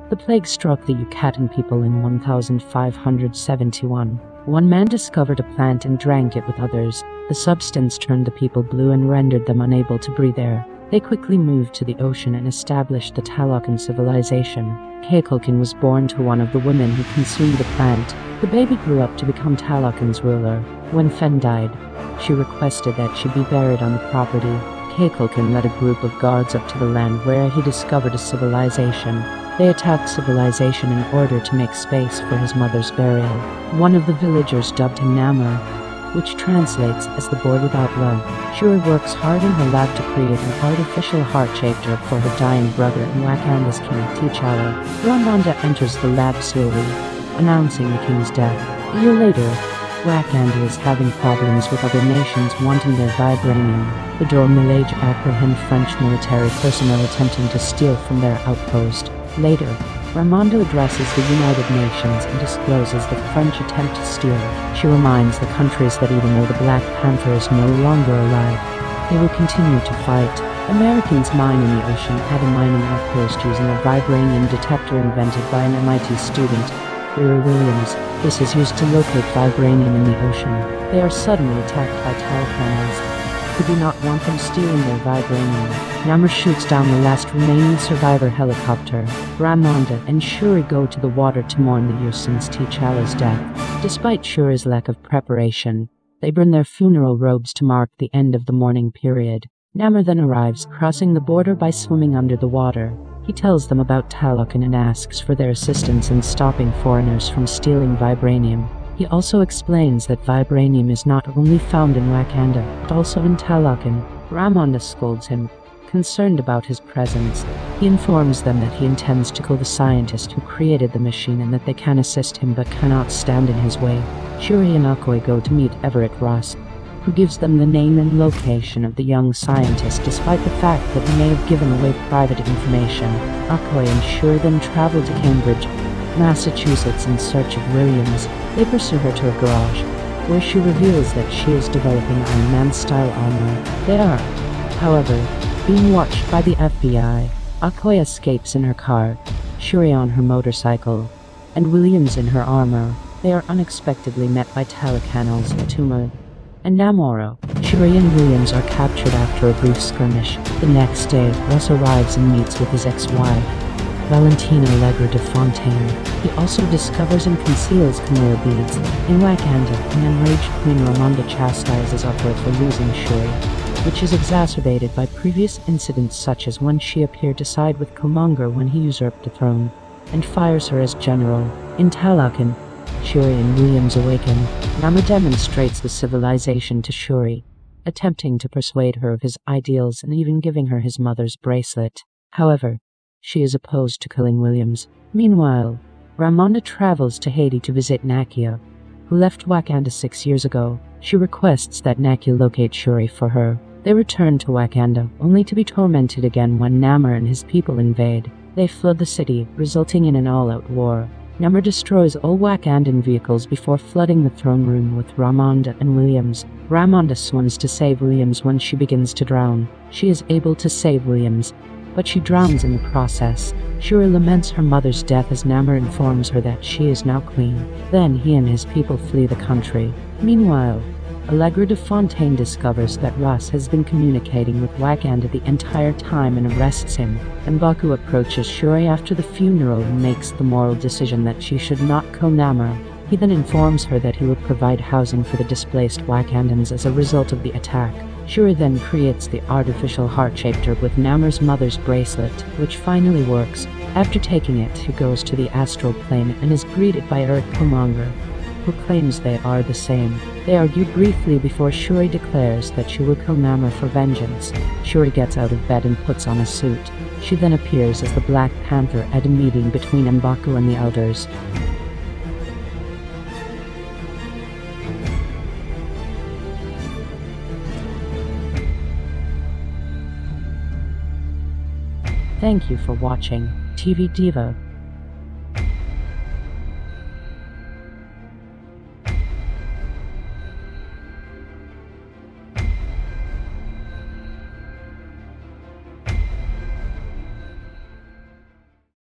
The plague struck the Yucatán people in 1571. One man discovered a plant and drank it with others. The substance turned the people blue and rendered them unable to breathe air. They quickly moved to the ocean and established the Talokan civilization. Talokan was born to one of the women who consumed the plant. The baby grew up to become Talokan's ruler. When Fen died, she requested that she be buried on the property. Talokan led a group of guards up to the land where he discovered a civilization. They attacked civilization in order to make space for his mother's burial. One of the villagers dubbed him Namor, which translates as the boy without love. Shuri works hard in her lab to create an artificial heart-shaped herb for her dying brother and Wakanda's king, T'Challa. Ramonda enters the lab slowly, announcing the king's death. A year later, Wakanda is having problems with other nations wanting their Vibranium. The Dora Milaje apprehend French military personnel attempting to steal from their outpost. Later, Ramonda addresses the United Nations and discloses the French attempt to steal. She reminds the countries that even though the Black Panther is no longer alive, they will continue to fight. Americans mine in the ocean at a mining outpost using a vibranium detector invented by an MIT student, Shuri Williams. This is used to locate vibranium in the ocean. They are suddenly attacked by Talokans, who do not want them stealing their vibranium. Namor shoots down the last remaining survivor helicopter. Ramonda and Shuri go to the water to mourn the year since T'Challa's death. Despite Shuri's lack of preparation, they burn their funeral robes to mark the end of the mourning period. Namor then arrives, crossing the border by swimming under the water. He tells them about Talokan and asks for their assistance in stopping foreigners from stealing vibranium. He also explains that vibranium is not only found in Wakanda, but also in Talokan. Ramonda scolds him, concerned about his presence. He informs them that he intends to kill the scientist who created the machine and that they can assist him but cannot stand in his way. Shuri and Okoye go to meet Everett Ross, who gives them the name and location of the young scientist despite the fact that he may have given away private information. Okoye and Shuri then travel to Cambridge, Massachusetts in search of Williams. They pursue her to a garage, where she reveals that she is developing Iron Man-style armor. They are, however, being watched by the FBI. Okoye escapes in her car, Shuri on her motorcycle, and Williams in her armor. They are unexpectedly met by Talokanals, Tuma, and Namor. Shuri and Williams are captured after a brief skirmish. The next day, Russ arrives and meets with his ex-wife, Valentina Allegra de Fontaine. He also discovers and conceals Camilla beads. In Wakanda, an enraged Queen Ramonda chastises Okoye for losing Shuri, which is exacerbated by previous incidents such as when she appeared to side with Killmonger when he usurped the throne, and fires her as general. In Talokan, Shuri and Williams awaken. Namor demonstrates the civilization to Shuri, attempting to persuade her of his ideals and even giving her his mother's bracelet. However, she is opposed to killing Williams. Meanwhile, Ramonda travels to Haiti to visit Nakia, who left Wakanda 6 years ago. She requests that Nakia locate Shuri for her. They return to Wakanda, only to be tormented again when Namor and his people invade. They flood the city, resulting in an all-out war. Namor destroys all Wakandan vehicles before flooding the throne room with Ramonda and Williams. Ramonda swims to save Williams when she begins to drown. She is able to save Williams, but she drowns in the process. Shuri laments her mother's death as Namor informs her that she is now queen. Then he and his people flee the country. Meanwhile, Allegra de Fontaine discovers that Russ has been communicating with Wakanda the entire time and arrests him. M'Baku approaches Shuri after the funeral and makes the moral decision that she should not kill Namor. He then informs her that he will provide housing for the displaced Wakandans as a result of the attack. Shuri then creates the artificial heart-shaped herb with Namor's mother's bracelet, which finally works. After taking it, he goes to the astral plane and is greeted by Eric Killmonger, who claims they are the same. They argue briefly before Shuri declares that she will kill Namor for vengeance. Shuri gets out of bed and puts on a suit. She then appears as the Black Panther at a meeting between M'Baku and the Elders. Thank you for watching TV Diva.